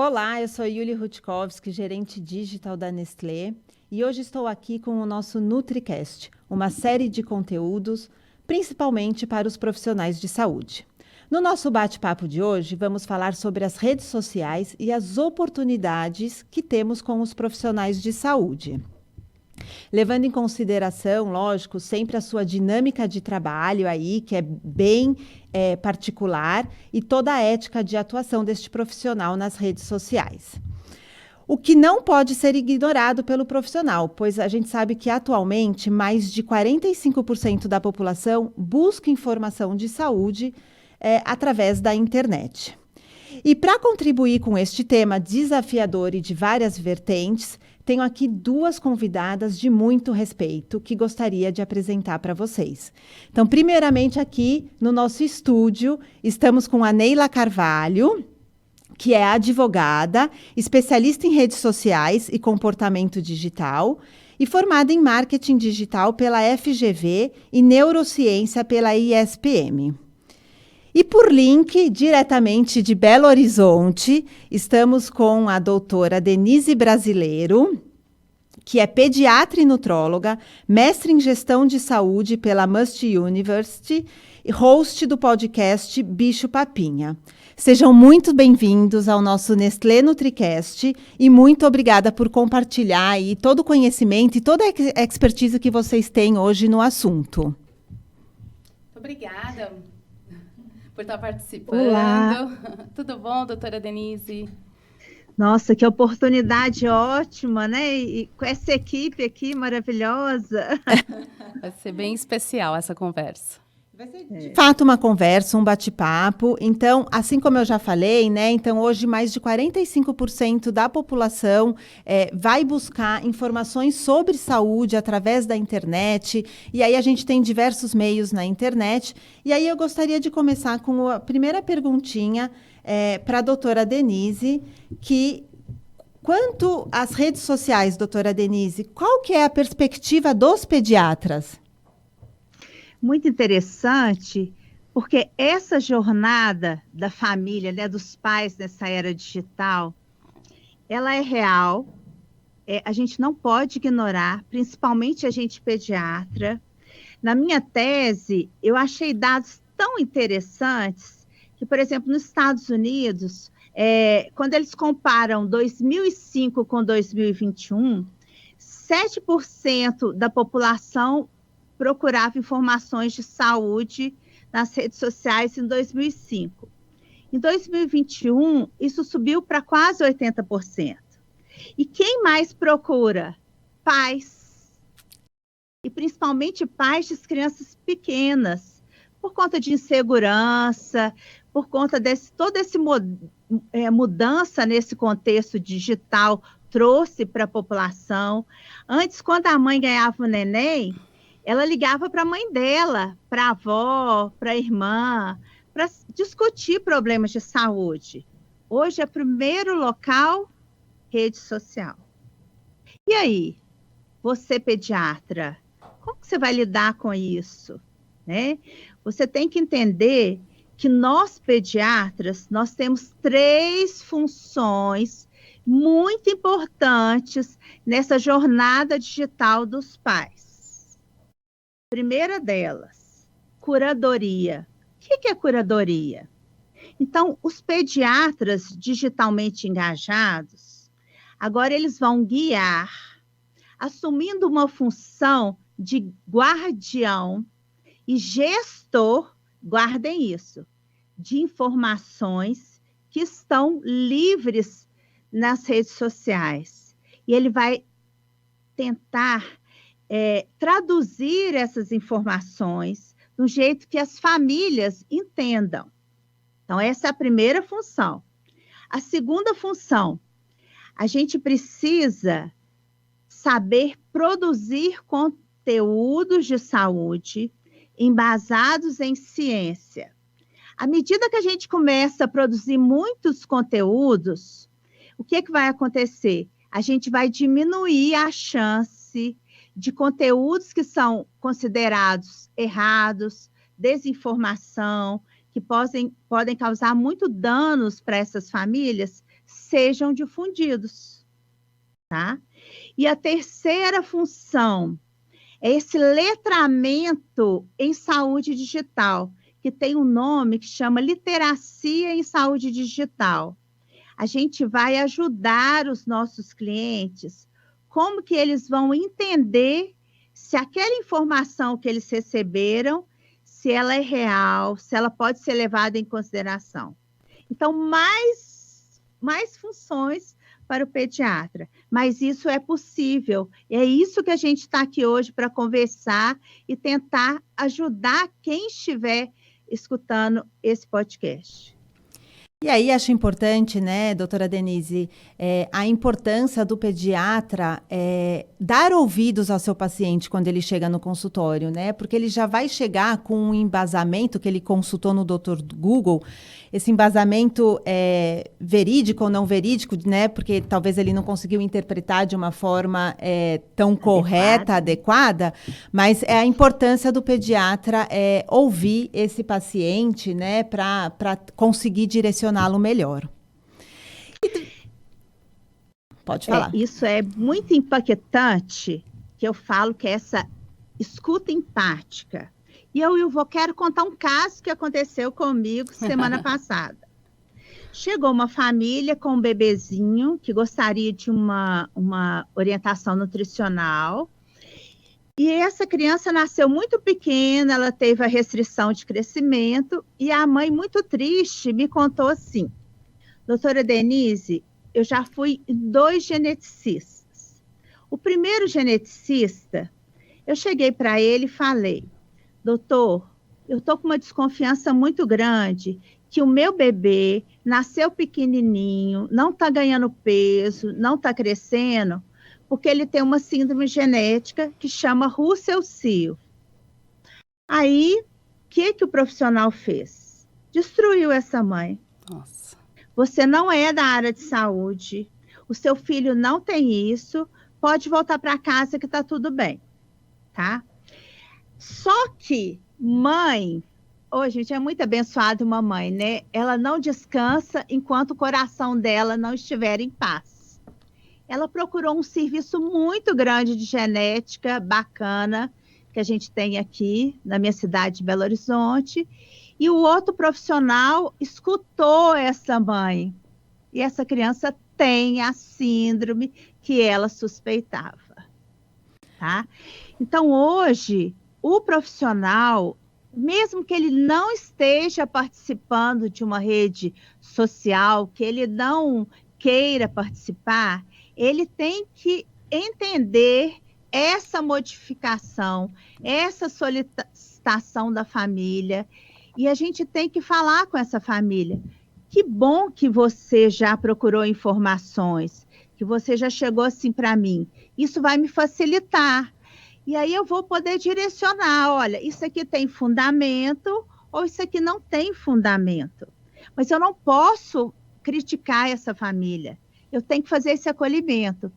Olá, eu sou Yulia Rutkowski, gerente digital da Nestlé, e hoje estou aqui com o nosso NutriCast, uma série de conteúdos, principalmente para os profissionais de saúde. No nosso bate-papo de hoje, vamos falar sobre as redes sociais e as oportunidades que temos com os profissionais de saúde. Levando em consideração, lógico, sempre a sua dinâmica de trabalho aí, que é bem particular, e toda a ética de atuação deste profissional nas redes sociais. O que não pode ser ignorado pelo profissional, pois a gente sabe que atualmente mais de 45% da população busca informação de saúde através da internet. E para contribuir com este tema desafiador e de várias vertentes, tenho aqui duas convidadas de muito respeito que gostaria de apresentar para vocês. Então, primeiramente aqui no nosso estúdio, estamos com a Neila Carvalho, que é advogada, especialista em redes sociais e comportamento digital e formada em marketing digital pela FGV e neurociência pela ISPM. E por link, diretamente de Belo Horizonte, estamos com a doutora Denise Brasileiro, que é pediatra e nutróloga, mestre em gestão de saúde pela Must University e host do podcast Bicho Papinha. Sejam muito bem-vindos ao nosso Nestlé NutriCast e muito obrigada por compartilhar aí todo o conhecimento e toda a expertise que vocês têm hoje no assunto. Obrigada por estar participando. Olá. Tudo bom, doutora Denise? Nossa, que oportunidade ótima, né? E com essa equipe aqui maravilhosa. Vai ser bem especial essa conversa. Vai ser de fato uma conversa, um bate-papo. Então, assim como eu já falei, né? Então, hoje mais de 45% da população vai buscar informações sobre saúde através da internet. E aí a gente tem diversos meios na internet. E aí eu gostaria de começar com a primeira perguntinha para a doutora Denise, que quanto às redes sociais, doutora Denise, qual que é a perspectiva dos pediatras? Muito interessante, porque essa jornada da família, né, dos pais nessa era digital, ela é real, a gente não pode ignorar, principalmente a gente pediatra. Na minha tese, eu achei dados tão interessantes que, por exemplo, nos Estados Unidos, quando eles comparam 2005 com 2021, 7% da população procurava informações de saúde nas redes sociais em 2005. Em 2021, isso subiu para quase 80%. E quem mais procura? Pais. E principalmente pais de crianças pequenas, por conta de insegurança, por conta toda essa mudança nesse contexto digital trouxe para a população. Antes, quando a mãe ganhava o neném, ela ligava para a mãe dela, para a avó, para a irmã, para discutir problemas de saúde. Hoje é o primeiro local, rede social. E aí, você pediatra, como que você vai lidar com isso? Né? Você tem que entender que nós pediatras, nós temos 3 funções muito importantes nessa jornada digital dos pais. Primeira delas, curadoria. O que é curadoria? Então, os pediatras digitalmente engajados, agora eles vão guiar, assumindo uma função de guardião e gestor, guardem isso, de informações que estão livres nas redes sociais. E ele vai tentar traduzir essas informações do jeito que as famílias entendam. Então, essa é a primeira função. A segunda função, a gente precisa saber produzir conteúdos de saúde embasados em ciência. À medida que a gente começa a produzir muitos conteúdos, o que vai acontecer? A gente vai diminuir a chance de conteúdos que são considerados errados, desinformação, que podem causar muito danos para essas famílias, sejam difundidos, tá? E a terceira função é esse letramento em saúde digital, que tem um nome que chama Literacia em Saúde Digital. A gente vai ajudar os nossos clientes, como que eles vão entender se aquela informação que eles receberam, se ela é real, se ela pode ser levada em consideração. Então, mais funções para o pediatra, mas isso é possível. É isso que a gente está aqui hoje para conversar e tentar ajudar quem estiver escutando esse podcast. E aí acho importante, né, doutora Denise, a importância do pediatra dar ouvidos ao seu paciente quando ele chega no consultório, né? Porque ele já vai chegar com um embasamento que ele consultou no Dr. Google, esse embasamento verídico ou não verídico, né? Porque talvez ele não conseguiu interpretar de uma forma tão correta, adequada, mas é a importância do pediatra ouvir esse paciente, né, para conseguir direcioná-lo melhor. Pode falar. Isso é muito impactante, que eu falo que é essa escuta empática. E eu quero contar um caso que aconteceu comigo semana passada. Chegou uma família com um bebezinho que gostaria de uma orientação nutricional. E essa criança nasceu muito pequena, ela teve a restrição de crescimento, e a mãe, muito triste, me contou assim: doutora Denise, eu já fui em 2 geneticistas. O primeiro geneticista, eu cheguei para ele e falei: doutor, eu estou com uma desconfiança muito grande que o meu bebê nasceu pequenininho, não está ganhando peso, não está crescendo, porque ele tem uma síndrome genética que chama Russell-Silver. Aí, o que o profissional fez? Destruiu essa mãe. Nossa. Você não é da área de saúde, o seu filho não tem isso, pode voltar para casa que está tudo bem, tá? Só que mãe, gente, é muito abençoada uma mãe, né? Ela não descansa enquanto o coração dela não estiver em paz. Ela procurou um serviço muito grande de genética, bacana, que a gente tem aqui na minha cidade de Belo Horizonte, e o outro profissional escutou essa mãe, e essa criança tem a síndrome que ela suspeitava, tá? Então, hoje, o profissional, mesmo que ele não esteja participando de uma rede social, que ele não queira participar, ele tem que entender essa modificação, essa solicitação da família, e a gente tem que falar com essa família. Que bom que você já procurou informações, que você já chegou assim para mim. Isso vai me facilitar. E aí eu vou poder direcionar, olha, isso aqui tem fundamento ou isso aqui não tem fundamento. Mas eu não posso criticar essa família. Eu tenho que fazer esse acolhimento.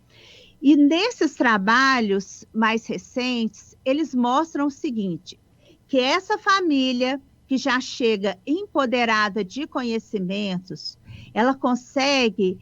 E nesses trabalhos mais recentes, eles mostram o seguinte, que essa família que já chega empoderada de conhecimentos, ela consegue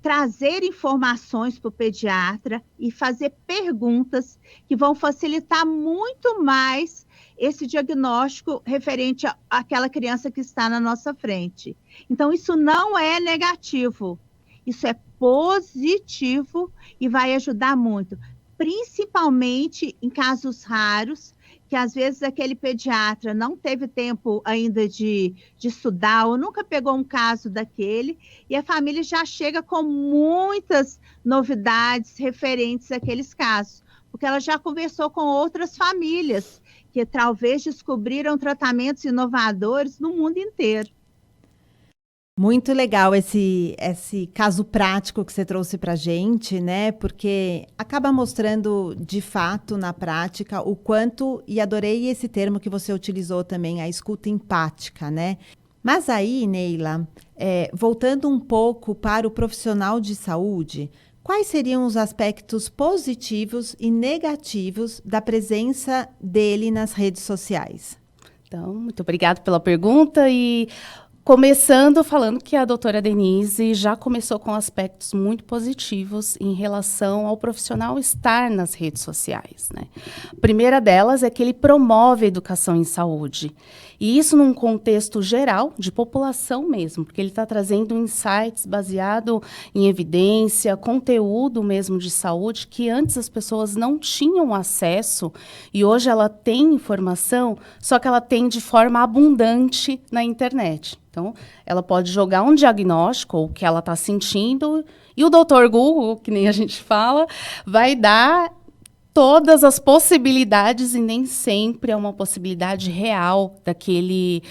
trazer informações para o pediatra e fazer perguntas que vão facilitar muito mais esse diagnóstico referente àquela criança que está na nossa frente. Então, isso não é negativo, isso é positivo e vai ajudar muito, principalmente em casos raros, que às vezes aquele pediatra não teve tempo ainda de estudar ou nunca pegou um caso daquele, e a família já chega com muitas novidades referentes àqueles casos, porque ela já conversou com outras famílias que talvez descobriram tratamentos inovadores no mundo inteiro. Muito legal esse caso prático que você trouxe para a gente, né? Porque acaba mostrando, de fato, na prática, o quanto, e adorei esse termo que você utilizou também, a escuta empática, né? Mas aí, Neila, voltando um pouco para o profissional de saúde, quais seriam os aspectos positivos e negativos da presença dele nas redes sociais? Então, muito obrigada pela pergunta e Começando falando que a doutora Denise já começou com aspectos muito positivos em relação ao profissional estar nas redes sociais, né? A primeira delas é que ele promove a educação em saúde. E isso num contexto geral, de população mesmo, porque ele está trazendo insights baseado em evidência, conteúdo mesmo de saúde, que antes as pessoas não tinham acesso, e hoje ela tem informação, só que ela tem de forma abundante na internet. Então, ela pode jogar um diagnóstico, ou o que ela está sentindo, e o doutor Google, que nem a gente fala, vai dar todas as possibilidades, e nem sempre é uma possibilidade real daquele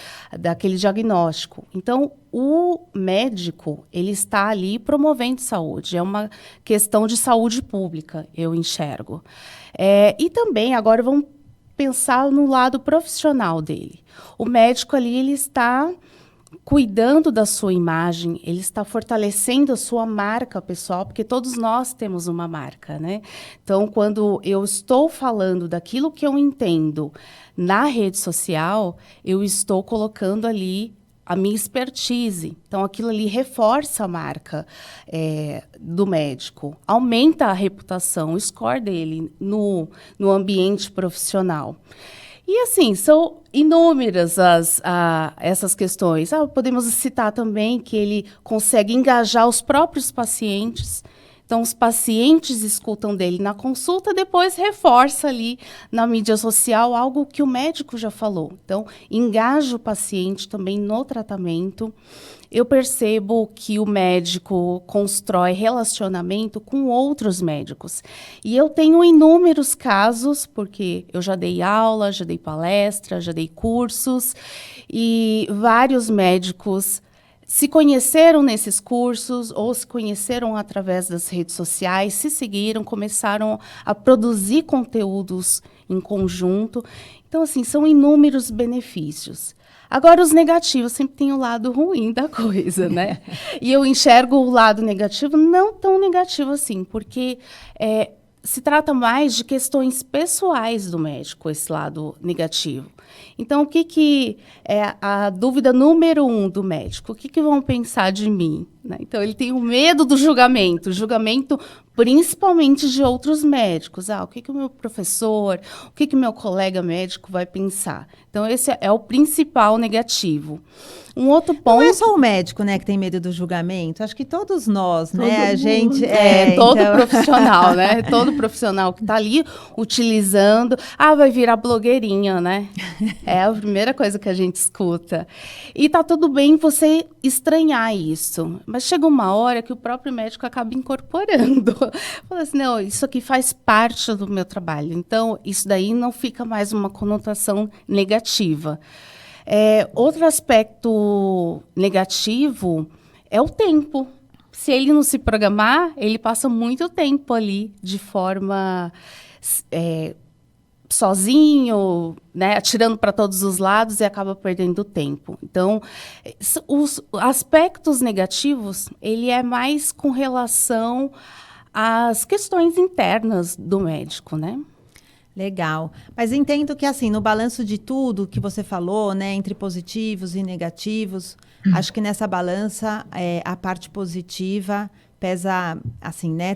diagnóstico. Então, o médico, ele está ali promovendo saúde. É uma questão de saúde pública, eu enxergo. E também, agora, vamos pensar no lado profissional dele. O médico ali, ele está cuidando da sua imagem, ele está fortalecendo a sua marca pessoal, porque todos nós temos uma marca, né? Então, quando eu estou falando daquilo que eu entendo na rede social, eu estou colocando ali a minha expertise. Então, aquilo ali reforça a marca do médico, aumenta a reputação, o score dele no ambiente profissional. E, assim, são inúmeras essas questões. Podemos citar também que ele consegue engajar os próprios pacientes. Então, os pacientes escutam dele na consulta, depois reforça ali na mídia social algo que o médico já falou. Então, engaja o paciente também no tratamento. Eu percebo que o médico constrói relacionamento com outros médicos. E eu tenho inúmeros casos, porque eu já dei aula, já dei palestra, já dei cursos, e vários médicos se conheceram nesses cursos ou se conheceram através das redes sociais, se seguiram, começaram a produzir conteúdos em conjunto. Então, assim, são inúmeros benefícios. Agora, os negativos sempre tem o lado ruim da coisa, né? E eu enxergo o lado negativo não tão negativo assim, porque se trata mais de questões pessoais do médico, esse lado negativo. Então, o que é a dúvida número 1 do médico? O que vão pensar de mim? Né? Então, ele tem o medo do julgamento principalmente de outros médicos. O que o meu professor, o que o meu colega médico vai pensar? Então, esse é o principal negativo. Um outro ponto... Não é só o médico, né, que tem medo do julgamento. Acho que todos nós, todo né? mundo. A gente... todo profissional, né? Todo profissional que está ali utilizando... vai virar blogueirinha, né? É a primeira coisa que a gente escuta. E tá tudo bem você estranhar isso. Mas chega uma hora que o próprio médico acaba incorporando. Fala assim, não, isso aqui faz parte do meu trabalho. Então, isso daí não fica mais uma conotação negativa. Outro aspecto negativo é o tempo. Se ele não se programar, ele passa muito tempo ali de forma sozinho, né, atirando para todos os lados e acaba perdendo tempo. Então, os aspectos negativos, ele é mais com relação às questões internas do médico, né? Legal. Mas entendo que, assim, no balanço de tudo que você falou, né, entre positivos e negativos, acho que nessa balança a parte positiva pesa, assim, né?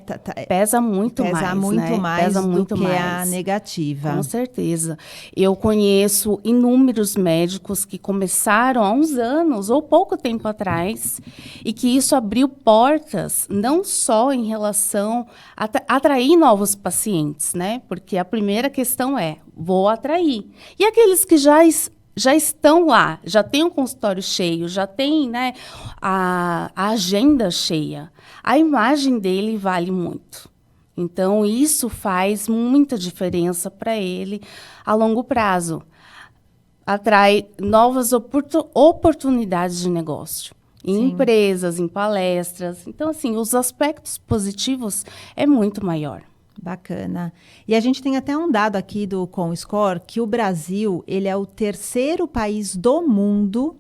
Pesa muito pesa mais, muito né? mais Pesa do muito que mais. a negativa. Com certeza. Eu conheço inúmeros médicos que começaram há uns anos ou pouco tempo atrás e que isso abriu portas não só em relação a atrair novos pacientes, né? Porque a primeira questão vou atrair. E aqueles que já estão lá, já tem um consultório cheio, já tem, né, a agenda cheia, a imagem dele vale muito. Então, isso faz muita diferença para ele a longo prazo. Atrai novas oportunidades de negócio. Em empresas, em palestras. Então, assim, os aspectos positivos é muito maior. Bacana. E a gente tem até um dado aqui do Comscore que o Brasil, ele é o terceiro país do mundo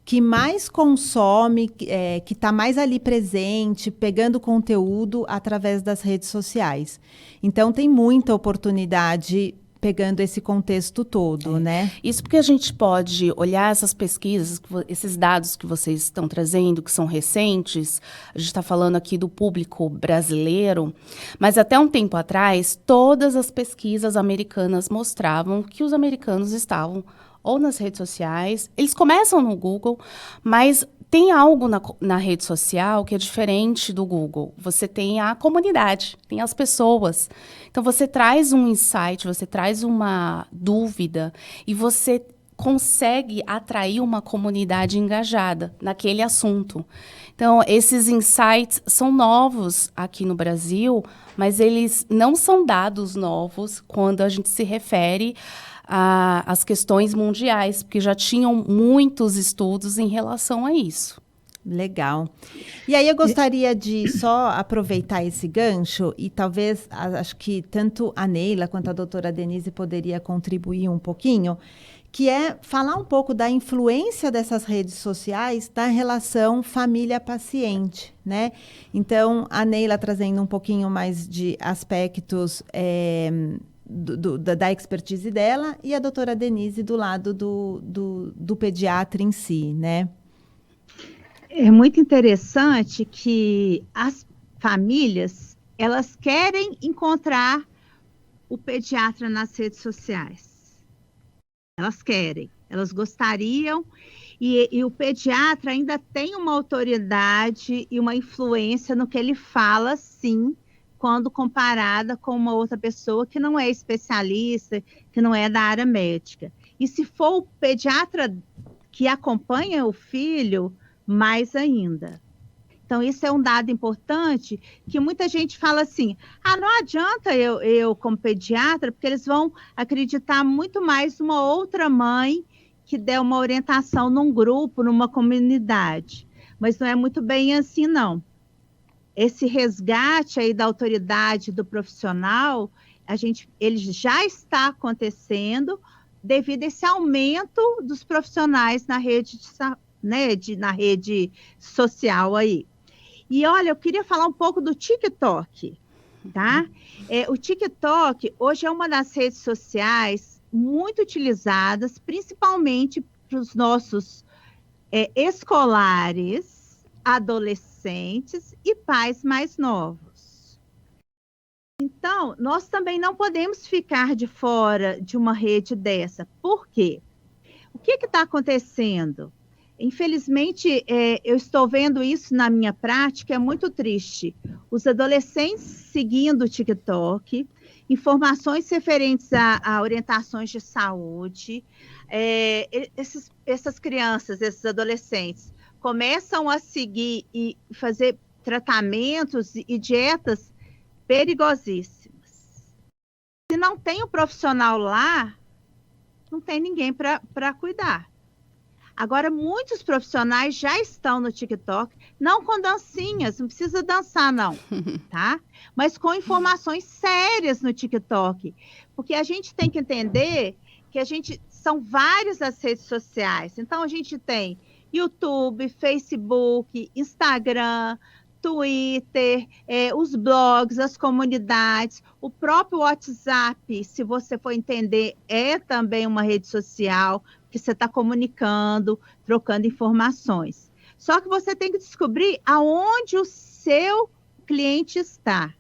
que mais consome, que está mais ali presente, pegando conteúdo através das redes sociais. Então, tem muita oportunidade pegando esse contexto todo, né? Isso porque a gente pode olhar essas pesquisas, esses dados que vocês estão trazendo, que são recentes, a gente está falando aqui do público brasileiro, mas até um tempo atrás, todas as pesquisas americanas mostravam que os americanos estavam ou nas redes sociais, eles começam no Google, mas tem algo na rede social que é diferente do Google. Você tem a comunidade, tem as pessoas. Então, você traz um insight, você traz uma dúvida e você consegue atrair uma comunidade engajada naquele assunto. Então, esses insights são novos aqui no Brasil, mas eles não são dados novos quando a gente se refere às questões mundiais, porque já tinham muitos estudos em relação a isso. Legal. E aí eu gostaria de só aproveitar esse gancho e talvez, acho que tanto a Neila quanto a doutora Denise poderia contribuir um pouquinho, que é falar um pouco da influência dessas redes sociais na relação família-paciente, né? Então, a Neila trazendo um pouquinho mais de aspectos da expertise dela e a doutora Denise do lado do pediatra em si, né? É muito interessante que as famílias, elas querem encontrar o pediatra nas redes sociais. Elas querem, elas gostariam, e o pediatra ainda tem uma autoridade e uma influência no que ele fala, sim, quando comparada com uma outra pessoa que não é especialista, que não é da área médica. E se for o pediatra que acompanha o filho, mais ainda. Então, isso é um dado importante, que muita gente fala assim, não adianta eu como pediatra, porque eles vão acreditar muito mais numa outra mãe que der uma orientação num grupo, numa comunidade. Mas não é muito bem assim, não. Esse resgate aí da autoridade do profissional, ele já está acontecendo devido a esse aumento dos profissionais na rede na rede social aí. E olha, eu queria falar um pouco do TikTok, tá? O TikTok hoje é uma das redes sociais muito utilizadas, principalmente para os nossos escolares, adolescentes e pais mais novos. Então, nós também não podemos ficar de fora de uma rede dessa. Por quê? O que está acontecendo? Infelizmente, eu estou vendo isso na minha prática, é muito triste. Os adolescentes seguindo o TikTok, informações referentes a orientações de saúde, essas crianças, esses adolescentes, começam a seguir e fazer tratamentos e dietas perigosíssimas. Se não tem um profissional lá, não tem ninguém para cuidar. Agora, muitos profissionais já estão no TikTok, não com dancinhas, não precisa dançar não, tá? Mas com informações sérias no TikTok. Porque a gente tem que entender que são várias as redes sociais. Então, a gente tem YouTube, Facebook, Instagram, Twitter, os blogs, as comunidades, o próprio WhatsApp, se você for entender, é também uma rede social que você está comunicando, trocando informações. Só que você tem que descobrir aonde o seu cliente está.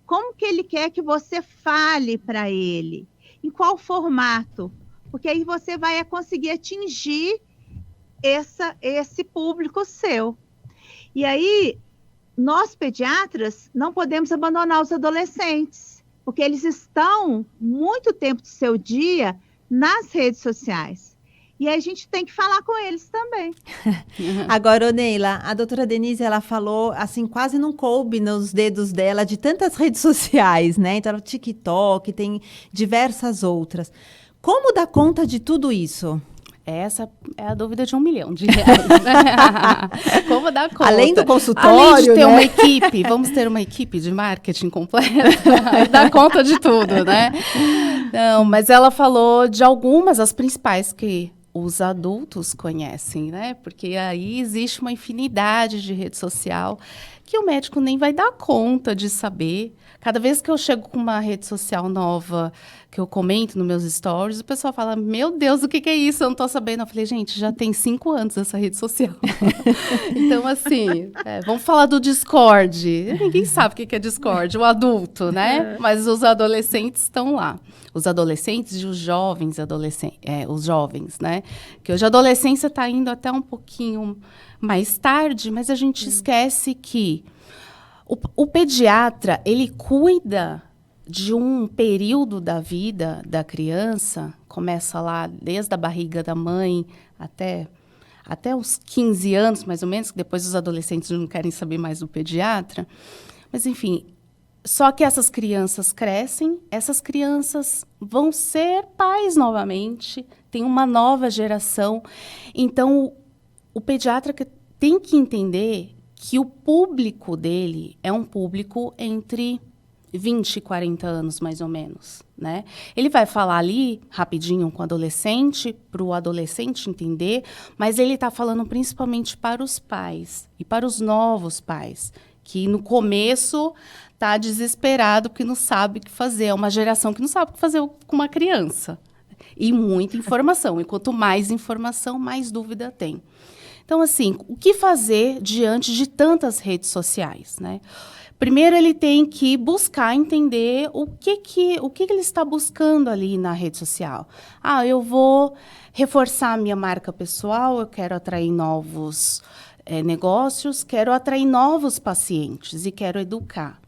Como que ele quer que você fale para ele? Em qual formato? Porque aí você vai conseguir atingir esse público seu. E aí, nós pediatras não podemos abandonar os adolescentes, porque eles estão muito tempo do seu dia nas redes sociais. E a gente tem que falar com eles também. Agora, Neila, a doutora Denise, ela falou, assim, quase não coube nos dedos dela de tantas redes sociais, né? Então, o TikTok, tem diversas outras. Como dar conta de tudo isso? Essa é a dúvida de R$1 milhão. Né? Como dar conta? Além do consultório, além de ter né? uma equipe, vamos ter uma equipe de marketing completa e dar conta de tudo, né? Não, mas ela falou de algumas, as principais que os adultos conhecem, né? Porque aí existe uma infinidade de rede social que o médico nem vai dar conta de saber. Cada vez que eu chego com uma rede social nova, que eu comento nos meus stories, o pessoal fala, meu Deus, o que é isso? Eu não estou sabendo. Eu falei, gente, já tem 5 anos essa rede social. Então, assim, vamos falar do Discord. Ninguém sabe o que é Discord, o adulto, né? Mas os adolescentes estão lá. Os adolescentes e os jovens os jovens, né? Que hoje a adolescência está indo até um pouquinho mais tarde, mas a gente esquece que o pediatra, ele cuida de um período da vida da criança, começa lá desde a barriga da mãe até os 15 anos, mais ou menos, que depois os adolescentes não querem saber mais do pediatra. Mas, enfim, só que essas crianças crescem, essas crianças vão ser pais novamente, tem uma nova geração. Então, o pediatra tem que entender que o público dele é um público entre 20 e 40 anos, mais ou menos, né? Ele vai falar ali, rapidinho, com o adolescente, para o adolescente entender, mas ele está falando principalmente para os pais e para os novos pais, que no começo está desesperado porque não sabe o que fazer. É uma geração que não sabe o que fazer com uma criança. E muita informação. E quanto mais informação, mais dúvida tem. Então, assim, o que fazer diante de tantas redes sociais, né? Primeiro, ele tem que buscar entender o que ele está buscando ali na rede social. Eu vou reforçar a minha marca pessoal, eu quero atrair novos negócios, quero atrair novos pacientes e quero educar.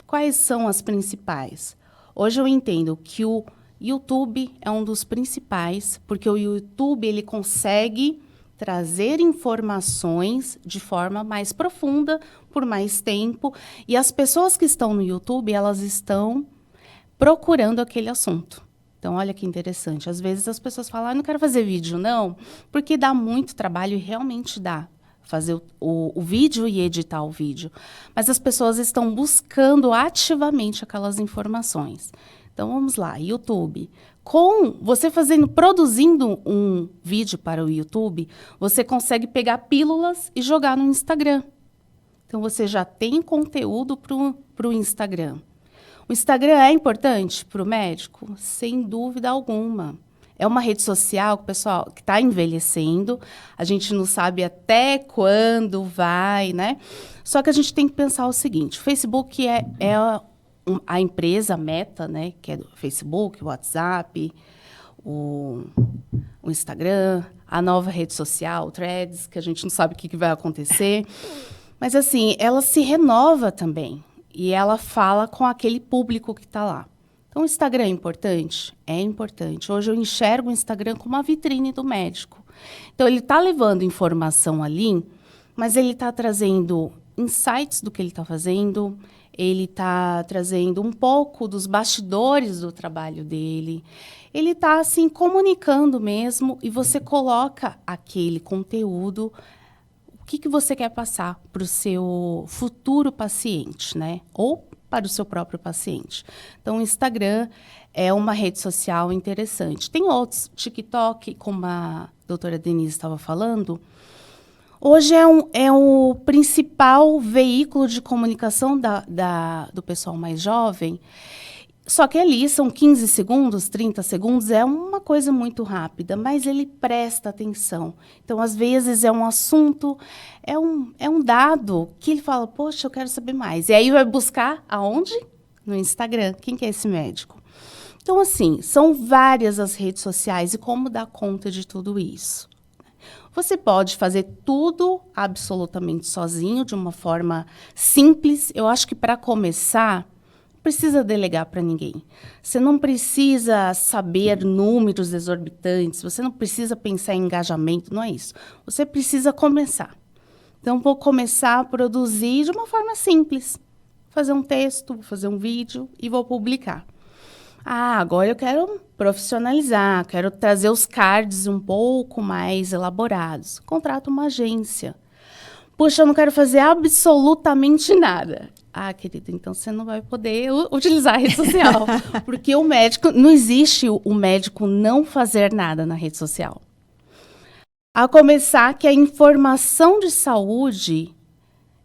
Quais são as principais? Hoje eu entendo que o YouTube é um dos principais, porque o YouTube ele consegue trazer informações de forma mais profunda, por mais tempo. E as pessoas que estão no YouTube, elas estão procurando aquele assunto. Então, olha que interessante. Às vezes as pessoas falam, não quero fazer vídeo, não, porque dá muito trabalho e realmente dá. Fazer o vídeo e editar o vídeo. Mas as pessoas estão buscando ativamente aquelas informações. Então, vamos lá, YouTube. Com você produzindo um vídeo para o YouTube, você consegue pegar pílulas e jogar no Instagram. Então, você já tem conteúdo para o Instagram. O Instagram é importante para o médico? Sem dúvida alguma. É uma rede social, pessoal, que está envelhecendo. A gente não sabe até quando vai, né? Só que a gente tem que pensar o seguinte, o Facebook é a empresa Meta, né, que é do Facebook, o WhatsApp, o Instagram, a nova rede social, o Threads, que a gente não sabe o que vai acontecer. Mas, assim, ela se renova também. E ela fala com aquele público que está lá. Então, o Instagram é importante? É importante. Hoje eu enxergo o Instagram como uma vitrine do médico. Então, ele está levando informação ali, mas ele está trazendo insights do que ele está fazendo, ele está trazendo um pouco dos bastidores do trabalho dele. Ele está, assim, comunicando mesmo e você coloca aquele conteúdo, o que você quer passar para o seu futuro paciente, né? Ou para o seu próprio paciente. Então, o Instagram é uma rede social interessante. Tem outros, TikTok, como a doutora Denise estava falando. Hoje é o principal veículo de comunicação do pessoal mais jovem. Só que ali são 15 segundos, 30 segundos, é uma coisa muito rápida, mas ele presta atenção. Então, às vezes, é um assunto, é um dado que ele fala, poxa, eu quero saber mais. E aí vai buscar aonde? No Instagram. Quem que é esse médico? Então, assim, são várias as redes sociais e como dar conta de tudo isso. Você pode fazer tudo absolutamente sozinho, de uma forma simples. Eu acho que, para começar, não precisa delegar para ninguém. Você não precisa saber números exorbitantes, você não precisa pensar em engajamento, não é isso. Você precisa começar. Então, vou começar a produzir de uma forma simples. Fazer um texto, vou fazer um vídeo e vou publicar. Agora eu quero profissionalizar, quero trazer os cards um pouco mais elaborados. Contrato uma agência. Puxa, eu não quero fazer absolutamente nada. Querido, então você não vai poder utilizar a rede social. Porque o médico, não existe o médico não fazer nada na rede social. A começar que a informação de saúde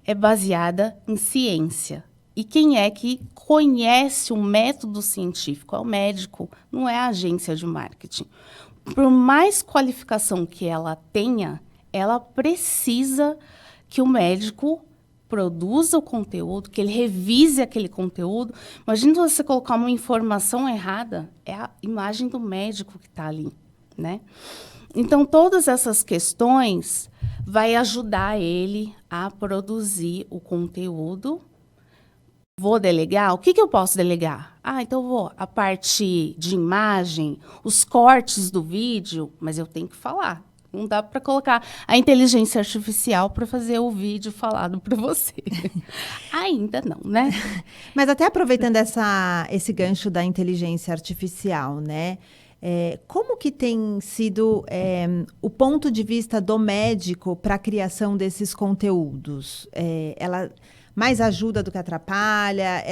é baseada em ciência. E quem é que conhece o método científico? É o médico, não é a agência de marketing. Por mais qualificação que ela tenha, ela precisa que o médico produza o conteúdo, que ele revise aquele conteúdo. Imagina você colocar uma informação errada, é a imagem do médico que está ali, né? Então, todas essas questões vai ajudar ele a produzir o conteúdo. Vou delegar? O que eu posso delegar? Então vou a parte de imagem, os cortes do vídeo, mas eu tenho que falar. Não dá para colocar a inteligência artificial para fazer o vídeo falado para você. Ainda não, né? Mas até aproveitando esse gancho da inteligência artificial, né? Como que tem sido o ponto de vista do médico para a criação desses conteúdos? Ela mais ajuda do que atrapalha?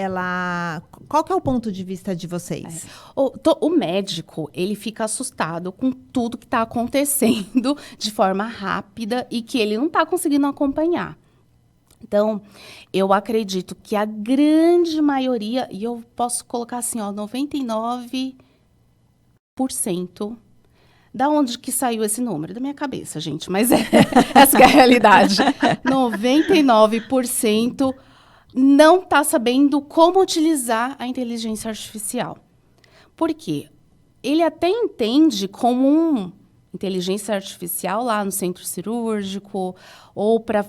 Qual que é o ponto de vista de vocês? O médico, ele fica assustado com tudo que está acontecendo de forma rápida e que ele não está conseguindo acompanhar. Então, eu acredito que a grande maioria, e eu posso colocar assim, 99%. Da onde que saiu esse número? Da minha cabeça, gente, mas essa que é a realidade. 99% não está sabendo como utilizar a inteligência artificial. Por quê? Ele até entende como inteligência artificial lá no centro cirúrgico ou para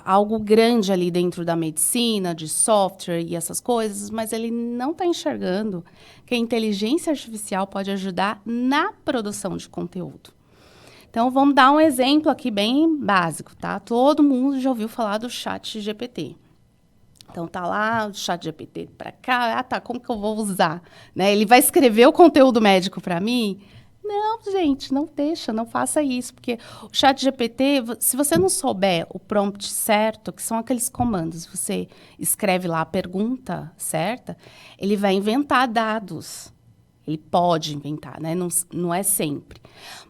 algo grande ali dentro da medicina, de software e essas coisas, mas ele não está enxergando que a inteligência artificial pode ajudar na produção de conteúdo. Então, vamos dar um exemplo aqui bem básico, tá? Todo mundo já ouviu falar do ChatGPT. Então, tá lá o ChatGPT para cá, como que eu vou usar? Né? Ele vai escrever o conteúdo médico para mim? Não, gente, não deixa, não faça isso, porque o ChatGPT, se você não souber o prompt certo, que são aqueles comandos, você escreve lá a pergunta certa, ele vai inventar dados. Ele pode inventar, né? Não é sempre.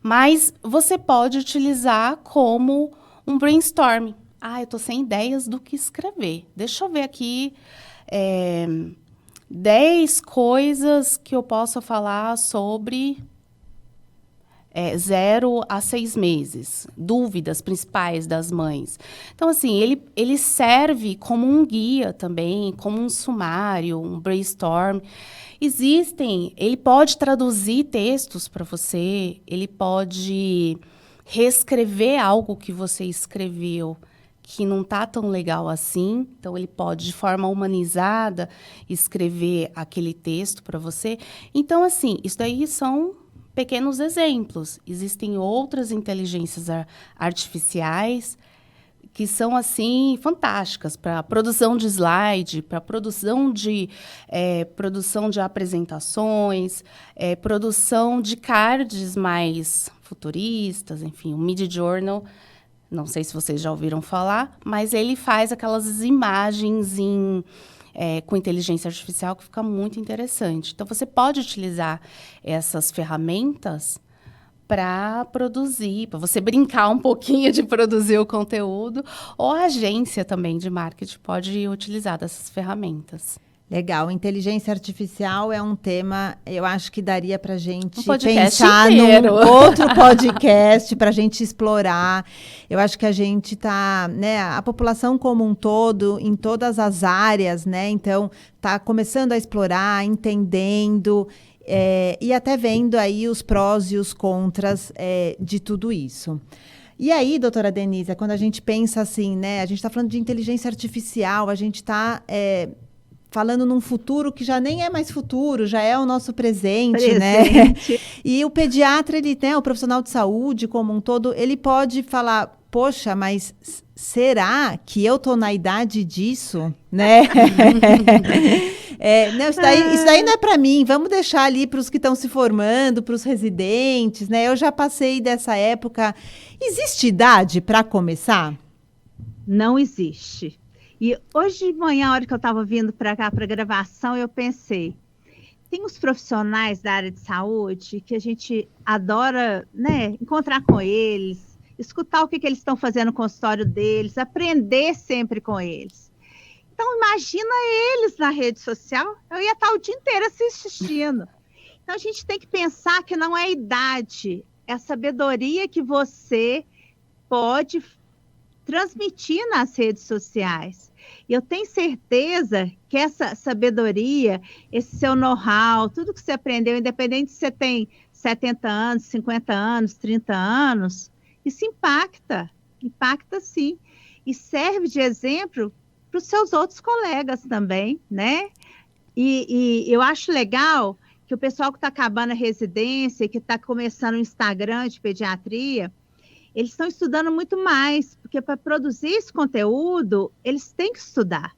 Mas você pode utilizar como um brainstorming. Eu estou sem ideias do que escrever. Deixa eu ver aqui 10 coisas que eu possa falar sobre 0 a 6 meses. Dúvidas principais das mães. Então, assim, ele serve como um guia também, como um sumário, um brainstorm. Ele pode traduzir textos para você, ele pode reescrever algo que você escreveu que não está tão legal assim, então ele pode, de forma humanizada, escrever aquele texto para você. Então, assim, isso daí são pequenos exemplos. Existem outras inteligências artificiais que são, assim, fantásticas para produção de slide, para produção de apresentações, produção de cards mais futuristas, enfim, o Midjourney. Não sei se vocês já ouviram falar, mas ele faz aquelas imagens com inteligência artificial que fica muito interessante. Então, você pode utilizar essas ferramentas para produzir, para você brincar um pouquinho de produzir o conteúdo, ou a agência também de marketing pode utilizar dessas ferramentas. Legal, inteligência artificial é um tema, eu acho que daria para a gente pensar num outro podcast para a gente explorar. Eu acho que a gente está, né, a população como um todo, em todas as áreas, né, então está começando a explorar, entendendo e até vendo aí os prós e os contras de tudo isso. E aí, doutora Denise, quando a gente pensa assim, né, a gente está falando de inteligência artificial, a gente está falando num futuro que já nem é mais futuro, já é o nosso presente, né? E o pediatra, o profissional de saúde como um todo, ele pode falar, poxa, mas será que eu tô na idade disso, né? Não, isso daí não é para mim, vamos deixar ali para os que estão se formando, para os residentes, né? Eu já passei dessa época. Existe idade para começar? Não existe. E hoje de manhã, a hora que eu estava vindo para cá para a gravação, eu pensei, tem uns profissionais da área de saúde que a gente adora, né, encontrar com eles, escutar o que eles estão fazendo no consultório deles, aprender sempre com eles. Então, imagina eles na rede social, eu ia estar o dia inteiro assistindo. Então, a gente tem que pensar que não é idade, é a sabedoria que você pode transmitir nas redes sociais. E eu tenho certeza que essa sabedoria, esse seu know-how, tudo que você aprendeu, independente se você tem 70 anos, 50 anos, 30 anos, isso impacta sim. E serve de exemplo para os seus outros colegas também, né? E eu acho legal que o pessoal que está acabando a residência, que está começando o Instagram de pediatria, eles estão estudando muito mais, porque para produzir esse conteúdo, eles têm que estudar.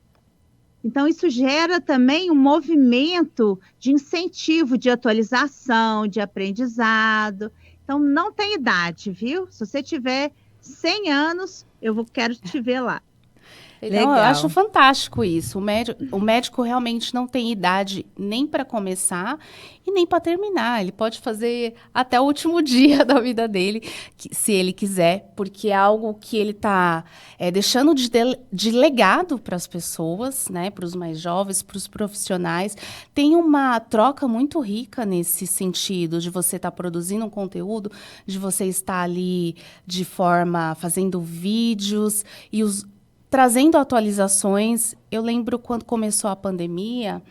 Então, isso gera também um movimento de incentivo, de atualização, de aprendizado. Então, não tem idade, viu? Se você tiver 100 anos, quero te ver lá. Então, eu acho fantástico isso. O médico realmente não tem idade nem para começar e nem para terminar. Ele pode fazer até o último dia da vida dele, se ele quiser, porque é algo que ele está deixando de legado para as pessoas, né, para os mais jovens, para os profissionais. Tem uma troca muito rica nesse sentido, de você estar produzindo um conteúdo, de você estar ali de forma, fazendo vídeos e trazendo atualizações. Eu lembro quando começou a pandemia,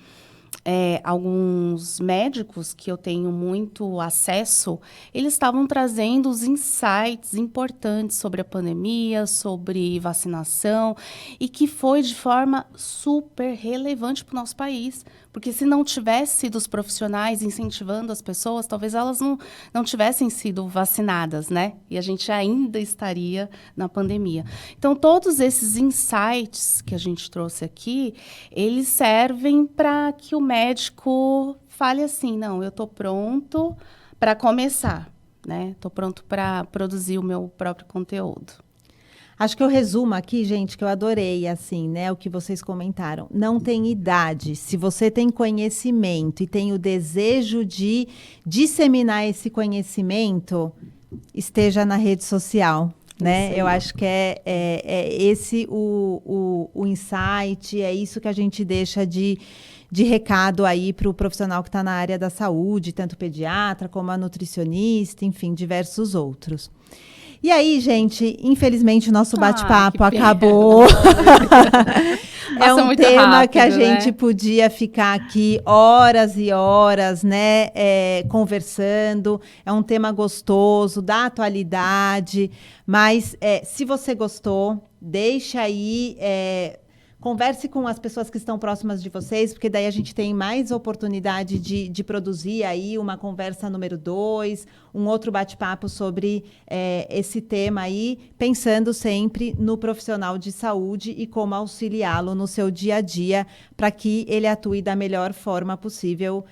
alguns médicos que eu tenho muito acesso, eles estavam trazendo os insights importantes sobre a pandemia, sobre vacinação, e que foi de forma super relevante para o nosso país. Porque se não tivesse sido os profissionais incentivando as pessoas, talvez elas não tivessem sido vacinadas, né? E a gente ainda estaria na pandemia. Então, todos esses insights que a gente trouxe aqui, eles servem para que o médico fale assim, não, eu estou pronto para começar, né? Estou pronto para produzir o meu próprio conteúdo. Acho que eu resumo aqui, gente, que eu adorei, assim, né, o que vocês comentaram. Não tem idade. Se você tem conhecimento e tem o desejo de disseminar esse conhecimento, esteja na rede social, né? Eu acho que é esse o insight, é isso que a gente deixa de recado aí para o profissional que está na área da saúde, tanto o pediatra como a nutricionista, enfim, diversos outros. E aí, gente, infelizmente o nosso bate-papo acabou. É um tema rápido, que a gente podia ficar aqui horas e horas, né, conversando. É um tema gostoso, da atualidade. Mas se você gostou, deixa aí... Converse com as pessoas que estão próximas de vocês, porque daí a gente tem mais oportunidade de produzir aí uma conversa número 2, um outro bate-papo sobre esse tema aí, pensando sempre no profissional de saúde e como auxiliá-lo no seu dia a dia, para que ele atue da melhor forma possível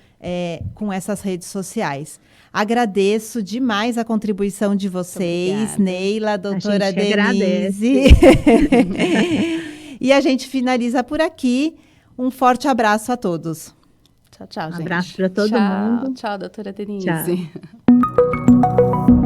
com essas redes sociais. Agradeço demais a contribuição de vocês, Neila, doutora Denise. E a gente finaliza por aqui. Um forte abraço a todos. Tchau, tchau, gente. Um abraço para todo mundo. Tchau, doutora Denise. Tchau.